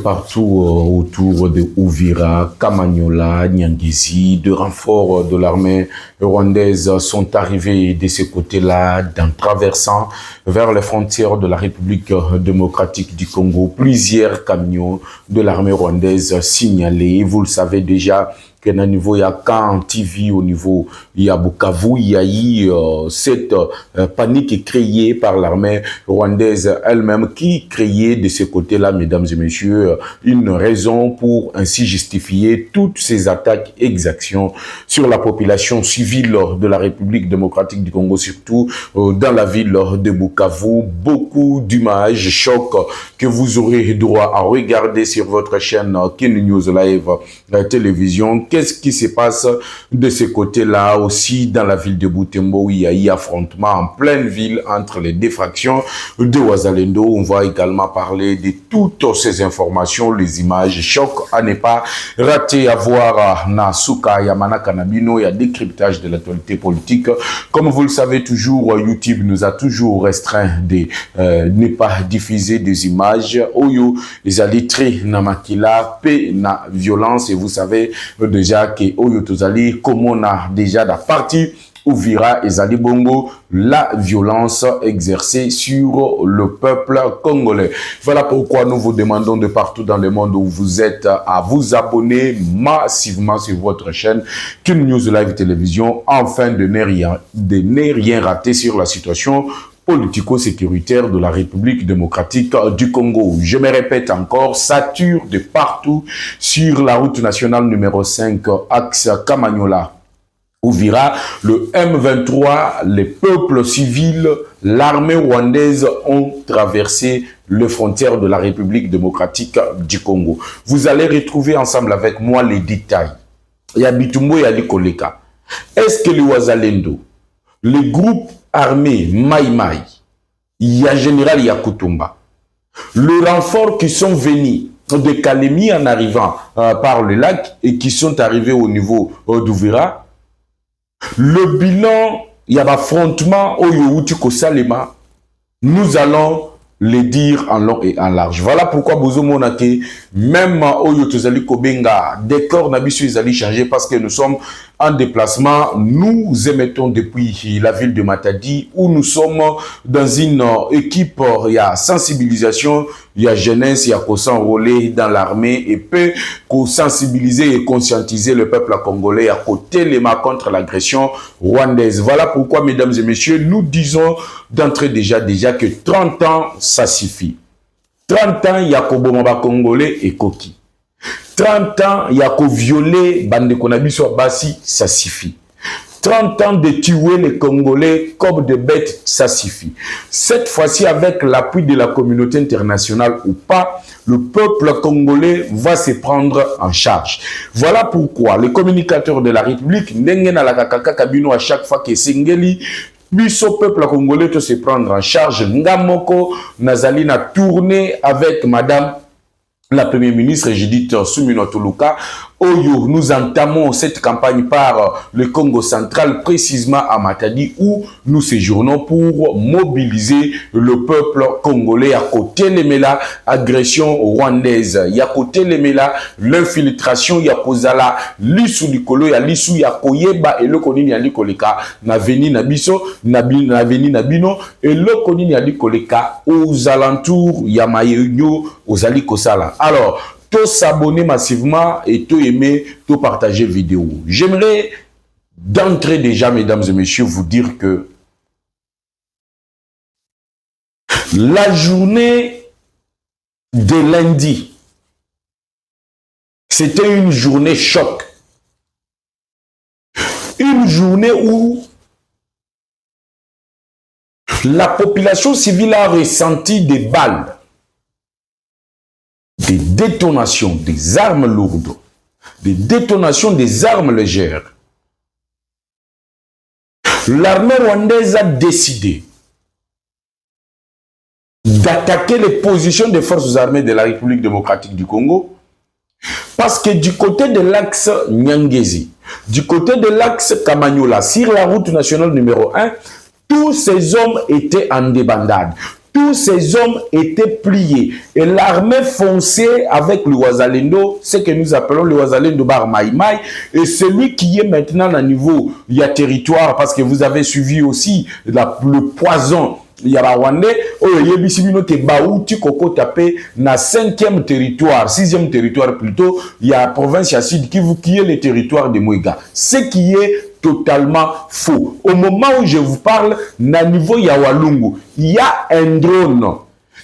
partout autour de Uvira, Kamanyola, Nyangezi. De renforts de l'armée rwandaise sont arrivés de ce côté-là, en traversant vers les frontières de la République démocratique du Congo. Plusieurs camions de l'armée rwandaise signalés. Vous le savez déjà, qu'à niveau il y a Kan TV, au niveau il y a Bukavu, il y a eu cette panique créée par l'armée rwandaise elle-même qui créait de ce côté-là, mesdames et messieurs, une raison pour ainsi justifier toutes ces attaques et exactions sur la population civile de la République démocratique du Congo, surtout dans la ville de Bukavu. Beaucoup d'images chocs que vous aurez droit à regarder sur votre chaîne Kin News Live télévision. Qu'est-ce qui se passe de ce côté-là aussi dans la ville de Butembo où il y a eu affrontement en pleine ville entre les deux fractions de Wazalendo. On va également parler de toutes ces informations, les images chocs à ne pas rater, à voir Nasuka Yamana Kanabino. Il y a décryptage de l'actualité politique. Comme vous le savez toujours, YouTube nous a toujours restreint de ne pas diffuser des images. Oyo, les alitrés namakila, paix na violence. Et vous savez déjà que Oyo Tozali, comme on a déjà la partie Uvira et Zali Bongo, la violence exercée sur le peuple congolais. Voilà pourquoi nous vous demandons de partout dans le monde où vous êtes à vous abonner massivement sur votre chaîne Kin News Live Télévision, afin de ne rien rater sur la situation politico-sécuritaire de la République démocratique du Congo. Je me répète encore, sature de partout sur la route nationale numéro 5, axe Kamanyola. Uvira, le M23, les peuples civils, l'armée rwandaise ont traversé les frontières de la République démocratique du Congo. Vous allez retrouver ensemble avec moi les détails. Il y a Bitumbo et Ali Koleka. Est-ce que les Wazalendo, les groupes armés Mai Mai, il y a Général Yakutumba, le renfort qui sont venus de Kalemi en arrivant par le lac et qui sont arrivés au niveau d'Uvira, le bilan, il y a affrontement au Youtiko Salema, nous allons le dire en long et en large. Voilà pourquoi Bozo Monake, même au Yotozali Kobenga, décor Nabisu Izali changé parce que nous sommes en déplacement. Nous émettons depuis la ville de Matadi où nous sommes dans une équipe, il y a sensibilisation, il y a jeunesse, il y a qu'on s'enrôler dans l'armée et peut sensibiliser et conscientiser le peuple congolais à côté les mains contre l'agression rwandaise. Voilà pourquoi, mesdames et messieurs, nous disons d'entrée déjà que 30 ans, ça suffit. 30 ans, il y a Kobomaba congolais et Koki. 30 ans, il y a qu'au violer Bande Konabiso Bassi, ça suffit. 30 ans de tuer les Congolais comme des bêtes, ça suffit. Cette fois-ci, avec l'appui de la communauté internationale ou pas, le peuple congolais va se prendre en charge. Voilà pourquoi les communicateurs de la République, à chaque fois que Sengeli, biso peuple congolais doit se prendre en charge. Ngamoko Nazali a tourné avec madame la première ministre Judith Suminwa Tuluka. Oyo, nous entamons cette campagne par le Congo central, précisément à Matadi, où nous séjournons pour mobiliser le peuple congolais à côté de la agression rwandaise. Il y a côté de l'infiltration, il y a Kozala, l'issue du Kolo, il y a l'issue, il y a Koyeba, et le Konini a Koleka, Naveni Nabiso, Naveni Nabino, et le Konini a Koleka, aux alentours, il y a Maïnyo, aux Ali Kosala. Alors, tout s'abonner massivement et tout aimer, tout partager vidéo. J'aimerais d'entrée déjà, mesdames et messieurs, vous dire que la journée de lundi, c'était une journée choc. Une journée où la population civile a ressenti des balles, des détonations des armes lourdes, des détonations des armes légères. L'armée rwandaise a décidé d'attaquer les positions des forces armées de la République démocratique du Congo parce que du côté de l'axe Nyangezi, du côté de l'axe Kamanyola, sur la route nationale numéro 1, tous ces hommes étaient en débandade. tous ces hommes étaient pliés. Et l'armée fonçait avec le Wazalendo, ce que nous appelons le Wazalendo Bar Maïmaï. Et celui qui est maintenant à niveau, il y a territoire, parce que vous avez suivi aussi le poison. Il y a Rwandais, na 5e territoire, 6e territoire plutôt, il y a la province à Sud Kivu qui est le territoire de Mouéga. Ce qui est totalement faux. Au moment où je vous parle, na niveau Yawalungu, il y a un drone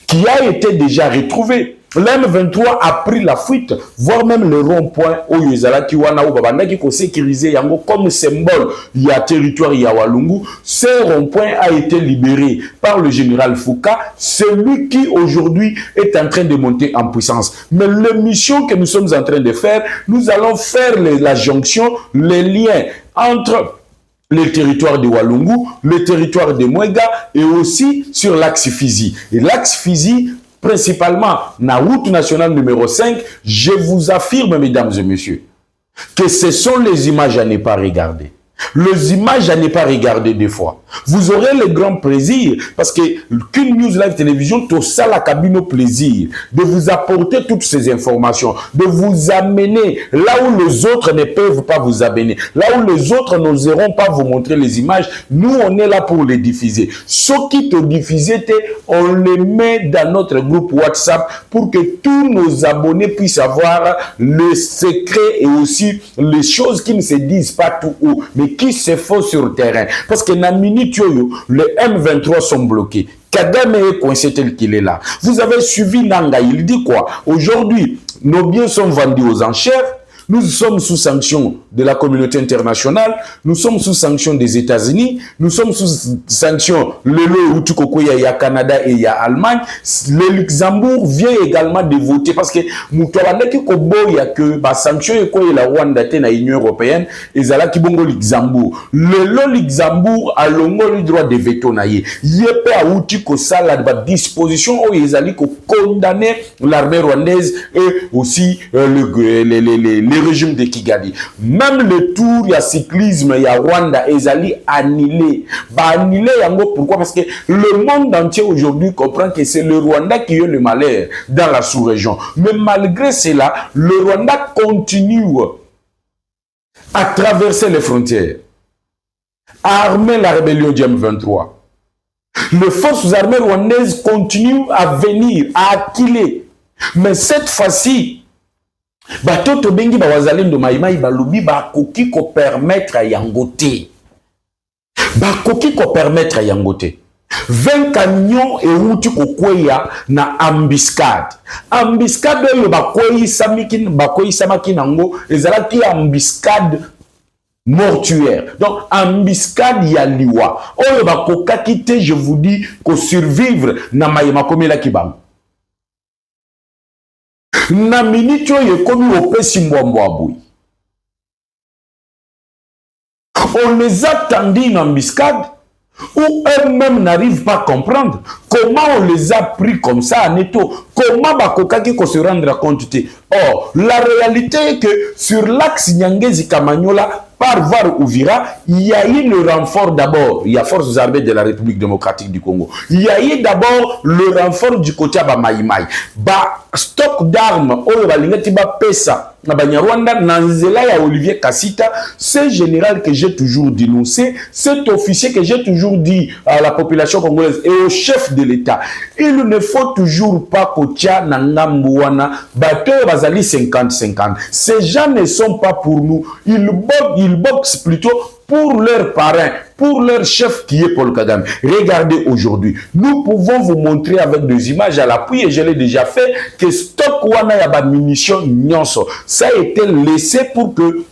qui a été déjà retrouvé. L'M23 a pris la fuite, voire même le rond-point où Yezala Kiwana ou Babanda qui a sécurisé Yango comme symbole. Il y a territoire Yawalungu. Ce rond-point a été libéré par le général Fouka, celui qui aujourd'hui est en train de monter en puissance. Mais la mission que nous sommes en train de faire, nous allons faire la jonction, les liens entre le territoire de Walungu, le territoire de Mouéga et aussi sur l'axe Fizi. Et l'axe Fizi, principalement, la route nationale numéro 5, je vous affirme, mesdames et messieurs, que ce sont les images à ne pas regarder. Les images à ne pas regarder des fois. Vous aurez le grand plaisir, parce que qu'une News Live Télévision, tout ça, la cabine au plaisir, de vous apporter toutes ces informations, de vous amener là où les autres ne peuvent pas vous amener, là où les autres n'oseront pas vous montrer les images. Nous, on est là pour les diffuser. Ce qui te diffusent, on les met dans notre groupe WhatsApp pour que tous nos abonnés puissent avoir le secret et aussi les choses qui ne se disent pas tout haut, mais qui se font sur le terrain. Parce que dans minute les M23 sont bloqués. Kagame est coincé tel qu'il est là. Vous avez suivi Nanga, il dit quoi? Aujourd'hui, nos biens sont vendus aux enchères. Nous sommes sous sanction de la communauté internationale, nous sommes sous sanction des États-Unis, nous sommes sous sanction il y a Canada et il y a Allemagne. Le Luxembourg vient également de voter parce que nous que sanction et la Rwanda et la Union européenne et la Kibongo Luxembourg. Le Luxembourg a le droit de veto naïe. Il y a outil que ça la disposition où ils allaient condamner l'armée rwandaise et aussi les régime de Kigali. Même le tour, il y a cyclisme, il y a Rwanda, ils allaient annuler. Annuler, pourquoi? Parce que le monde entier aujourd'hui comprend que c'est le Rwanda qui a le malheur dans la sous-région. Mais malgré cela, le Rwanda continue à traverser les frontières, à armer la rébellion du M23. Les forces armées rwandaises continuent à venir, à acquiler. Mais cette fois-ci, Batoto bengi ba wazalendo maïmaï balubi ba koki ko permettre à yangote. Ba koki ko permettre à yangote. 20 camions et outi ko kweya na ambiscade. Ambiscade yo ba koyi samaki nango ezalaki ambiscade mortuaire. Donc ambiscade ya liwa. Oyo ba kokakite, je vous dis, ko survivre na mayema komela kibam. Na minute oyo ekomi opesi mbwambwa boui. On les a tendus en embuscade où eux-mêmes n'arrivent pas à comprendre comment on les a pris comme ça en étau. Comment Bakokaki se rendre compte. Or, la réalité est que sur l'axe Nyangezi-Kamanyola, par Var Ouvira, il y a eu le renfort d'abord. Il y a forces armées de la République démocratique du Congo. Il y a eu d'abord le renfort du côté de Maïmaï. Stock d'armes, Pesa, Rwanda, Nanzela et Olivier Kassita, ce général que j'ai toujours dénoncé, cet officier que j'ai toujours dit à la population congolaise et au chef de l'État, il ne faut toujours pas Kotia Nangamouana, batteur Bazali 50-50. Ces gens ne sont pas pour nous. Ils boxent plutôt pour leurs parrains, pour leur chef qui est Paul Kagame. Regardez aujourd'hui, nous pouvons vous montrer avec des images à l'appui, et je l'ai déjà fait, que stock wana yaba munitions nyonso, ça a été laissé pour que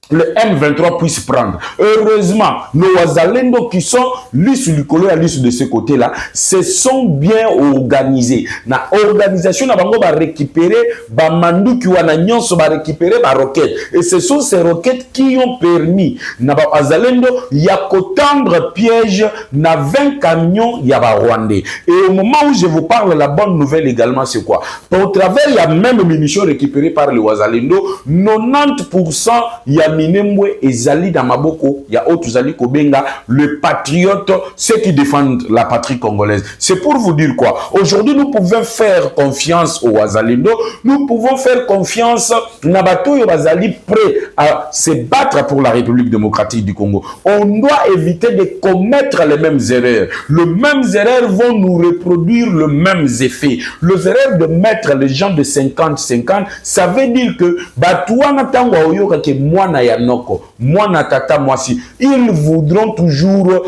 le M23 puisse prendre. Heureusement, nos Wazalendo qui sont l'issue du colo à l'issue de ce côté-là, se sont bien organisés. La organisation n'a pas récupéré, ba mandu qui wana nyonso ba récupéré ba roquettes. Et ce sont ces roquettes qui ont permis na ba Wazalendo ya kotendre piège na 20 camions ya ba Rwandais. Et au moment où je vous parle, la bonne nouvelle également c'est quoi? Au travers il y a même munitions récupérées par les Wazalendo, 90% il y a Minembwe et Zali dans Maboko, il y a autres Zali Kobenga, le patriote, ceux qui défendent la patrie congolaise. C'est pour vous dire quoi? Aujourd'hui, nous pouvons faire confiance aux Azalindo, nous pouvons faire confiance Nabato et Azali prêts à se battre pour la République démocratique du Congo. On doit éviter de commettre les mêmes erreurs. Les mêmes erreurs vont nous reproduire le même effet. Les erreurs de mettre les gens de 50-50, ça veut dire que Batouana Tangwa Oyoka ke Mwana Yanoko, Mwana Tata Mwasi, ils voudront toujours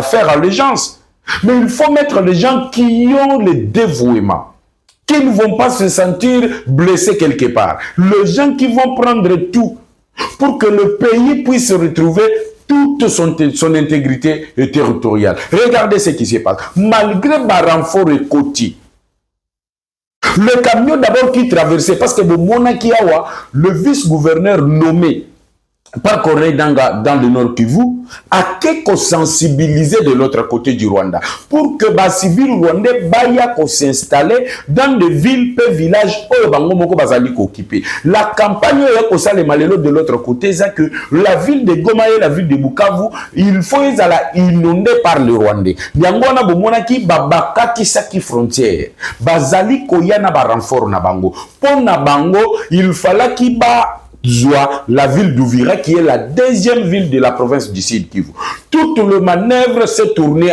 faire allégeance. Mais il faut mettre les gens qui ont le dévouement, qui ne vont pas se sentir blessés quelque part. Les gens qui vont prendre tout pour que le pays puisse retrouver toute son intégrité territoriale. Regardez ce qui se passe. Malgré le renfort et Koti, le camion d'abord qui traversait, parce que de Monakiawa, le vice-gouverneur nommé par Corneille Danga dans le Nord Kivu, a quelque sensibilisé de l'autre côté du Rwanda pour que les civils rwandais baya s'installer dans des villes et villages où bango moko bazali occupé. La campagne de l'autre côté, c'est que la ville de Goma et la ville de Bukavu, il faut les inonder par le Rwandais. Yangona bomonaki babakati saki frontière. Bazali koyana ba renfort na bango. Pour na bango, il fallait qu'il ba la ville d'Ouvira, qui est la deuxième ville de la province du Sud Kivu. Toute le manœuvre s'est tournée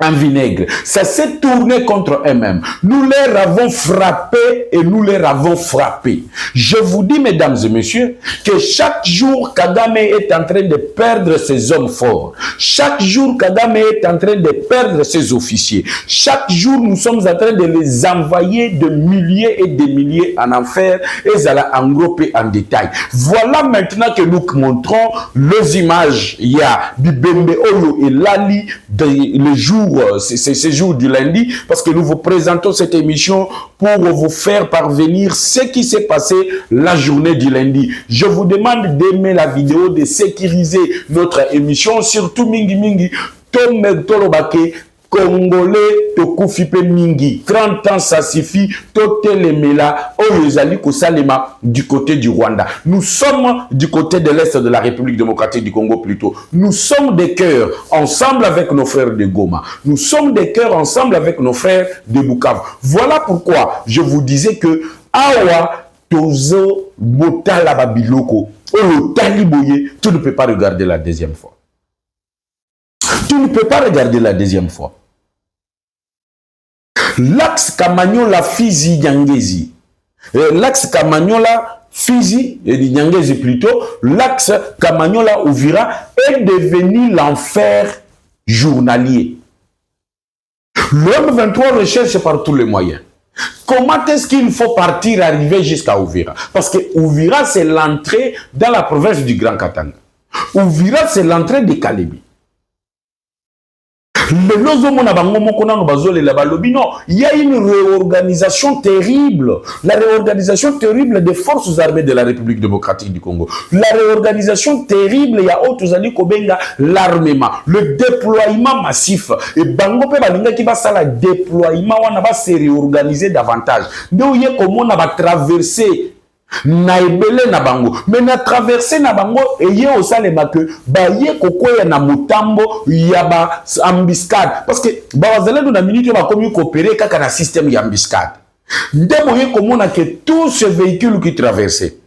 en vinaigre. Ça s'est tourné contre eux-mêmes. Nous les avons frappés et nous les avons frappés. Je vous dis, mesdames et messieurs, que chaque jour, Kagame est en train de perdre ses hommes forts. Chaque jour, Kagame est en train de perdre ses officiers. Chaque jour, nous sommes en train de les envoyer de milliers et de milliers en enfer et ça l'a engroppé en détail. Voilà maintenant que nous montrons les images. Il y a Bibembe Oyo et Lali, le jour ces jours du lundi, parce que nous vous présentons cette émission pour vous faire parvenir ce qui s'est passé la journée du lundi. Je vous demande d'aimer la vidéo, de sécuriser notre émission, surtout Mingi Mingi, Tom Tolobake, Congolais, Tokufipe Mingi. 30 ans, ça suffit. Totelemela, Oyezali Kosalema, du côté du Rwanda. Nous sommes du côté de l'Est de la République démocratique du Congo plutôt. Nous sommes des cœurs ensemble avec nos frères de Goma. Nous sommes des cœurs ensemble avec nos frères de Bukavu. Voilà pourquoi je vous disais que Awa Tozo Botala Babiloko, Oyo Taliboye, tu ne peux pas regarder la deuxième fois. Tu ne peux pas regarder la deuxième fois. L'axe Kamanyola Fizi Nyangezi. L'axe Kamanyola Fizi et Nyangezi plutôt. L'axe Kamanyola Ouvira est devenu l'enfer journalier. L'homme 23 recherche par tous les moyens. Comment est-ce qu'il faut partir, arriver jusqu'à Ouvira? Parce que Ouvira, c'est l'entrée dans la province du Grand Katanga. Ouvira, c'est l'entrée de Kalebi. Il y a une réorganisation terrible. La réorganisation terrible des forces armées de la République démocratique du Congo. La réorganisation terrible, il y a autres années Kobenga, l'armement, le déploiement massif. Et Bango pe balinga qui va ça la déploiement, on va se réorganiser davantage. Nous y a comment on va traverser na ebele na bango mais na traverser na bango eye osalema que ba ye kokoya na mutambo ya ba embuscade parce que ba wazalendo na minute ba komi coopérer kaka na système ya embuscade ndemo ye komona que tous ces véhicules qui traversaient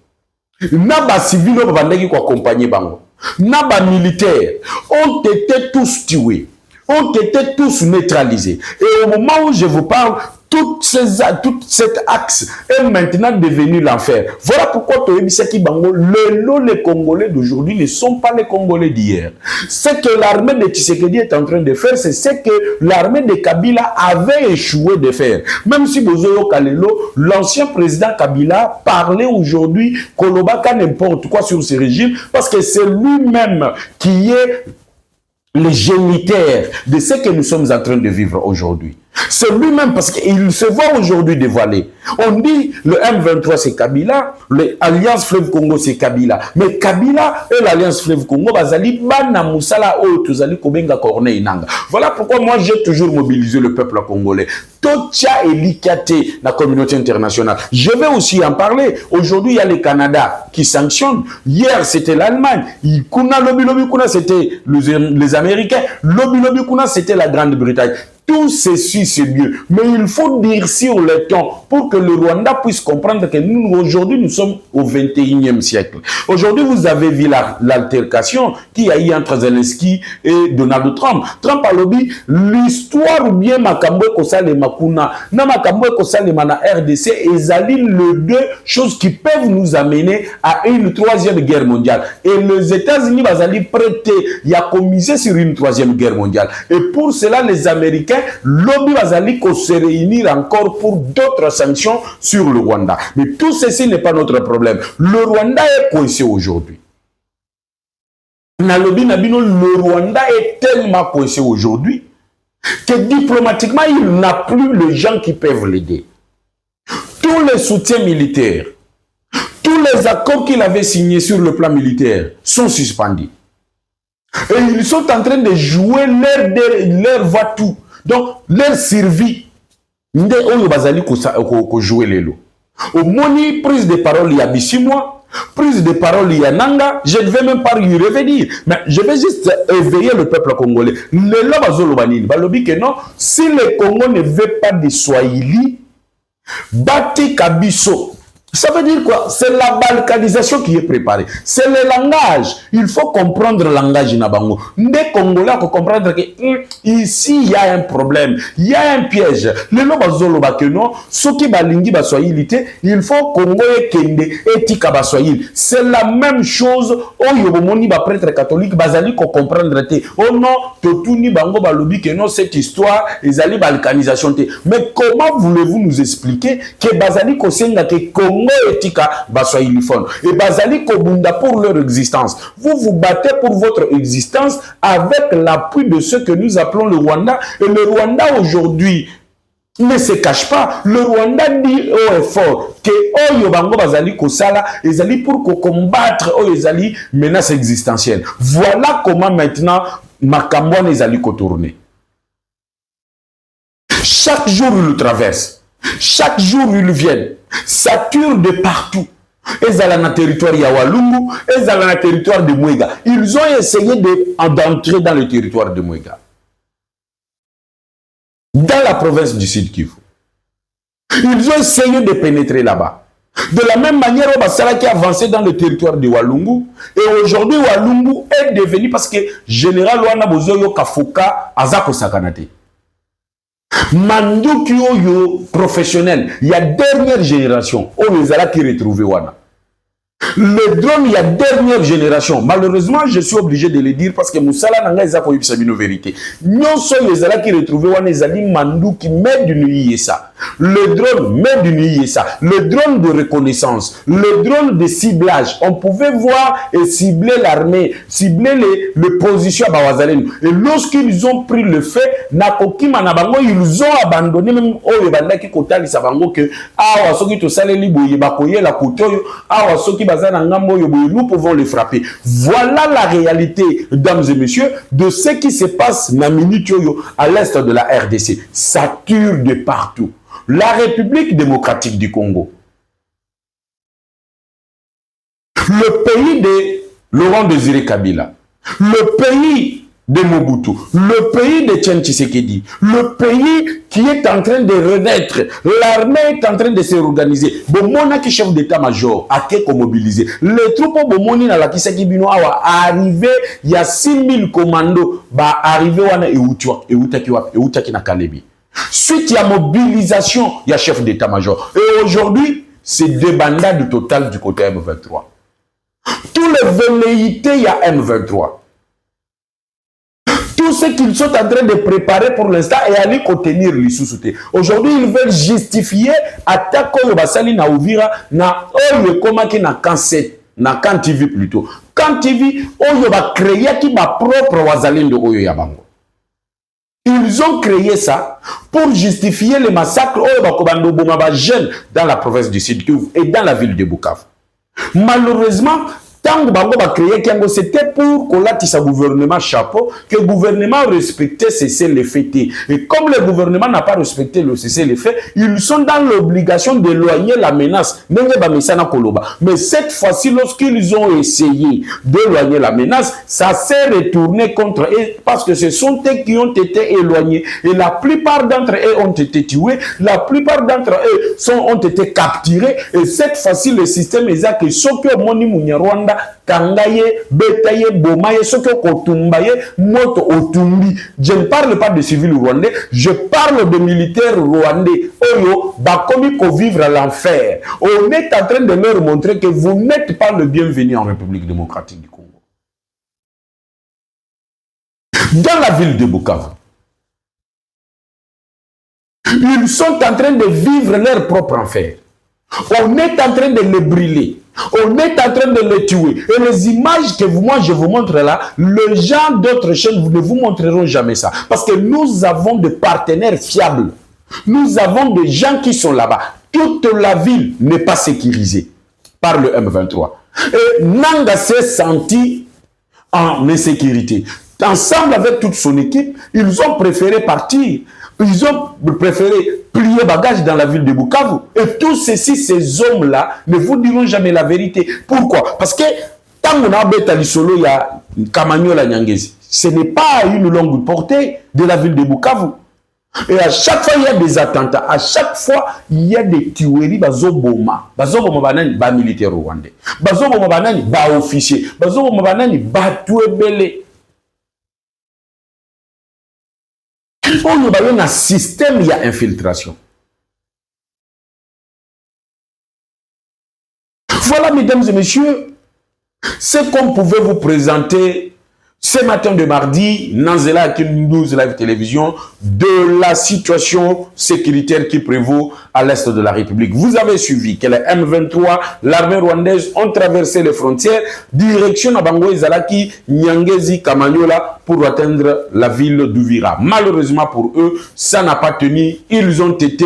na ba civil ba bandaki ko accompagner bango na ba militaires ont été tous tués, ont été tous neutralisés et au moment où je vous parle tout cet axe est maintenant devenu l'enfer. Voilà pourquoi les Congolais d'aujourd'hui ne sont pas les Congolais d'hier. Ce que l'armée de Tshisekedi est en train de faire, c'est ce que l'armée de Kabila avait échoué de faire. Même si Bozoyo Kalelo, l'ancien président Kabila, parlait aujourd'hui Kolobaka n'importe quoi sur ce régime, parce que c'est lui-même qui est le géniteur de ce que nous sommes en train de vivre aujourd'hui. C'est lui-même parce qu'il se voit aujourd'hui dévoilé. On dit le M23 c'est Kabila, l'Alliance Fleuve Congo c'est Kabila. Mais Kabila et l'Alliance Fleuve Congo, bazali bana musala o tozali kobenga Corneille Nanga. Voilà pourquoi moi j'ai toujours mobilisé le peuple congolais. Tocha et Likate, la communauté internationale. Je vais aussi en parler. Aujourd'hui, il y a le Canada qui sanctionne. Hier, c'était l'Allemagne. Lobi Kuna, c'était les Américains. Lobi Kuna, c'était la Grande-Bretagne. Tout ceci, c'est mieux. Mais il faut dire sur le temps pour que le Rwanda puisse comprendre que nous, aujourd'hui, nous sommes au 21e siècle. Aujourd'hui, vous avez vu l'altercation qu'il y a eu entre Zelensky et Donald Trump. Trump a lobby l'histoire ou bien Makambo Kosale Makuna, na Makambo Kosale Mana RDC et Zali, les deux choses qui peuvent nous amener à une troisième guerre mondiale. Et les États-Unis, bazali prêter, il y a commisé sur une troisième guerre mondiale. Et pour cela, les Américains, lobby bazali ko se réunir encore pour d'autres sanctions sur le Rwanda. Mais tout ceci n'est pas notre problème. Le Rwanda est coincé aujourd'hui. Le Rwanda est tellement coincé aujourd'hui que diplomatiquement, il n'a plus les gens qui peuvent l'aider. Tous les soutiens militaires, tous les accords qu'il avait signés sur le plan militaire sont suspendus. Et ils sont en train de jouer leur va-tout. Donc, leur survie, nde oyo bazali ko jouer lelo. Au moni prise de parole il y a 6 mois, prise de parole il y a Nanga, je ne vais même pas y revenir. Mais je vais juste éveiller le peuple congolais. Lelo bazolo banini, balobi que non, si le Congo ne veut pas de Swahili, bati kabiso. Ça veut dire quoi? C'est la balkanisation qui est préparée. C'est le langage. Il faut comprendre le langage Nabango. Les Congolais faut comprendre que ici, il y a un problème. Il y a un piège. Le lobazolo bakeno, ce qui balingi baswahilité, il faut Congo et Kende etika baswahili. C'est la même chose. Oh yobomoni ba prêtre catholique bazali ko comprendre te. Oh non, totuni bango balobi que non cette histoire ezali balkanisation te. Mais comment voulez-vous nous expliquer que bazali ko senga que Congo etika baswahiliphone et bazali kobunda pour leur existence. Vous vous battez pour votre existence avec l'appui de ceux que nous appelons le Rwanda. Et le Rwanda aujourd'hui ne se cache pas. Le Rwanda dit haut et fort que Oyo Bango Bazali Kosala ezali pour combattre Oyo ezali menace existentielle. Voilà comment maintenant Makambo ezali kotourner. Chaque jour ils le traversent. Chaque jour ils viennent. Saturent de partout. Ils allaient dans le territoire de Walungu, ils allaient dans le territoire de Mouega. Ils ont essayé d'entrer dans le territoire de Mouega. Dans la province du Sud Kivu. Ils ont essayé de pénétrer là-bas. De la même manière, Obasala qui a avancé dans le territoire de Walungu. Et aujourd'hui, Walungu est devenu, parce que Général Wana Bozoyo Kafoka Azako Sakanate. Manduki Oyo professionnel, il y a dernière génération, Oyezala qui retrouvé Wana. Le drone, il y a dernière génération. Malheureusement, je suis obligé de le dire parce que Moussala Nanga Eza Koyib Sabino vérité. Non seulement les Ala qui retrouvé Wana, Ezali Manduki met du nuit ça. Le drone met du nuit ça. Le drone de reconnaissance, le drone de ciblage. On pouvait voir et cibler l'armée, cibler les positions à Bawazalen. Et lorsqu'ils ont pris le fait, Nakoki Manabango, ils ont abandonné même Oyebanda qui Kotali Sabango que Awa Soki Tosaleli Boye Bakoye la Kotoyo, Awa Soki nous pouvons les frapper. Voilà la réalité, mesdames et messieurs, de ce qui se passe à l'est de la RDC. Ça tue de partout. La République démocratique du Congo. Le pays de Laurent Désiré Kabila. Le pays de Mobutu, le pays de Tchétchen Tshisekedi, le pays qui est en train de renaître, l'armée est en train de se réorganiser. Bomona qui chef d'état-major a qu'à mobiliser. Les troupes Bomoni na la Kiseki Bino awa arrivé, il y a 6000 commandos ba arrivé wana eutaki na Kalebi. Suite il y a mobilisation, il y a chef d'état-major. Et aujourd'hui, c'est débandade totale du côté M23. Tous les velléités, il y a M23. Tout ce qu'ils sont en train de préparer pour l'instant et aller contenir les sous-soutés. Aujourd'hui, ils veulent justifier attaque au Basali na Ouvira na Oyo Komaki na Kanset, na Kantivi plutôt. Kantivi, Oyo va créer qui ma propre Wazalindo Oyo Yabango. Ils ont créé ça pour justifier les massacres jeunes dans la province du Sud Kivu et dans la ville de Bukavu. Malheureusement, tant que Bango a créé Kiango, c'était pour qu'on sa gouvernement chapeau, que le gouvernement respectait cessez-le-feu. Et comme le gouvernement n'a pas respecté le cessez-le-feu, ils sont dans l'obligation d'éloigner la menace. Mais cette fois-ci, lorsqu'ils ont essayé d'éloigner la menace, ça s'est retourné contre eux parce que ce sont eux qui ont été éloignés. Et la plupart d'entre eux ont été tués, la plupart d'entre eux ont été capturés. Et cette fois-ci, le système est là que Sokyo Moni Munyarwanda Kangaye, Betaye, Bomaye, Sokyo Kotumbaye, Moto Otumbi. Je ne parle pas de civils rwandais, je parle de militaires rwandais. Oyo, Bakomi ko vivre à l'enfer. On est en train de leur montrer que vous n'êtes pas le bienvenu en République démocratique du Congo. Dans la ville de Bukavu, ils sont en train de vivre leur propre enfer. On est en train de les brûler. On est en train de les tuer. Et les images que moi je vous montre là, les gens d'autres chaînes ne vous montreront jamais ça. Parce que nous avons des partenaires fiables. Nous avons des gens qui sont là-bas. Toute la ville n'est pas sécurisée par le M23. Et Nanga s'est senti en insécurité. Ensemble avec toute son équipe, ils ont préféré partir. Ils ont préféré plier bagage dans la ville de Bukavu. Et tous ces hommes-là ne vous diront jamais la vérité. Pourquoi? Parce que tant qu'on a bêta l'isolo, il y a Kamanyola Nyangezi. Ce n'est pas à une longue portée de la ville de Bukavu. Et à chaque fois, il y a des attentats. À chaque fois, il y a des tueries. Bazoboma. Bazoboma banani, ba militaire rwandais. Bazoboma banani, ba officier. Bazoboma banani, ba tuebele. On a un système, il y a infiltration. Voilà, mesdames et messieurs, ce qu'on pouvait vous présenter ce matin de mardi, Nanzela News Live Télévision, de la situation sécuritaire qui prévaut à l'est de la République. Vous avez suivi que les M23, l'armée rwandaise, ont traversé les frontières, direction à Bango Ezalaki, Nyangezi, Kamanyola, pour atteindre la ville d'Uvira. Malheureusement pour eux, ça n'a pas tenu. Ils ont été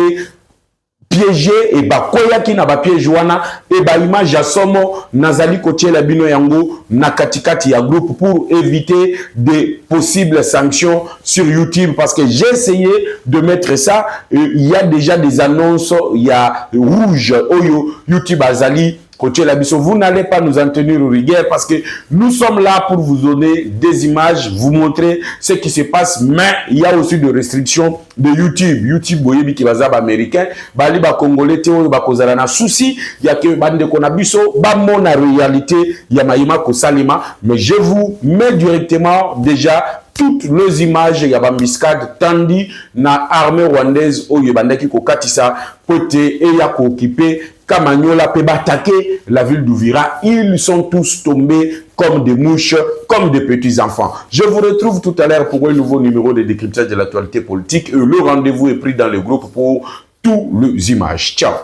piégé et bakoya ki na ba piège wana et ba image ya somo nazali kotie la bino yango na katikati ya groupe pour éviter des possibles sanctions sur YouTube parce que j'ai essayé de mettre ça. Il y a déjà des annonces, il y a rouge oyo YouTube azali. Vous n'allez pas nous en tenir au rigueur parce que nous sommes là pour vous donner des images, vous montrer ce qui se passe, mais il y a aussi des restrictions de YouTube. YouTube, boyebi ki bazab américain, bali ba congolais teo ba kozala na souci, il y a que bande konabiso, ba mona réalité, ya maïma ko salima, mais je vous mets directement déjà toutes les images ya bambiscade tandi na armée rwandaise oyo bandaki ko katisa côté et ya ko occuper Kamanyola peut attaquer la ville d'Uvira. Ils sont tous tombés comme des mouches, comme des petits enfants. Je vous retrouve tout à l'heure pour un nouveau numéro de décryptage de l'actualité politique. Et le rendez-vous est pris dans le groupe pour toutes les images. Ciao.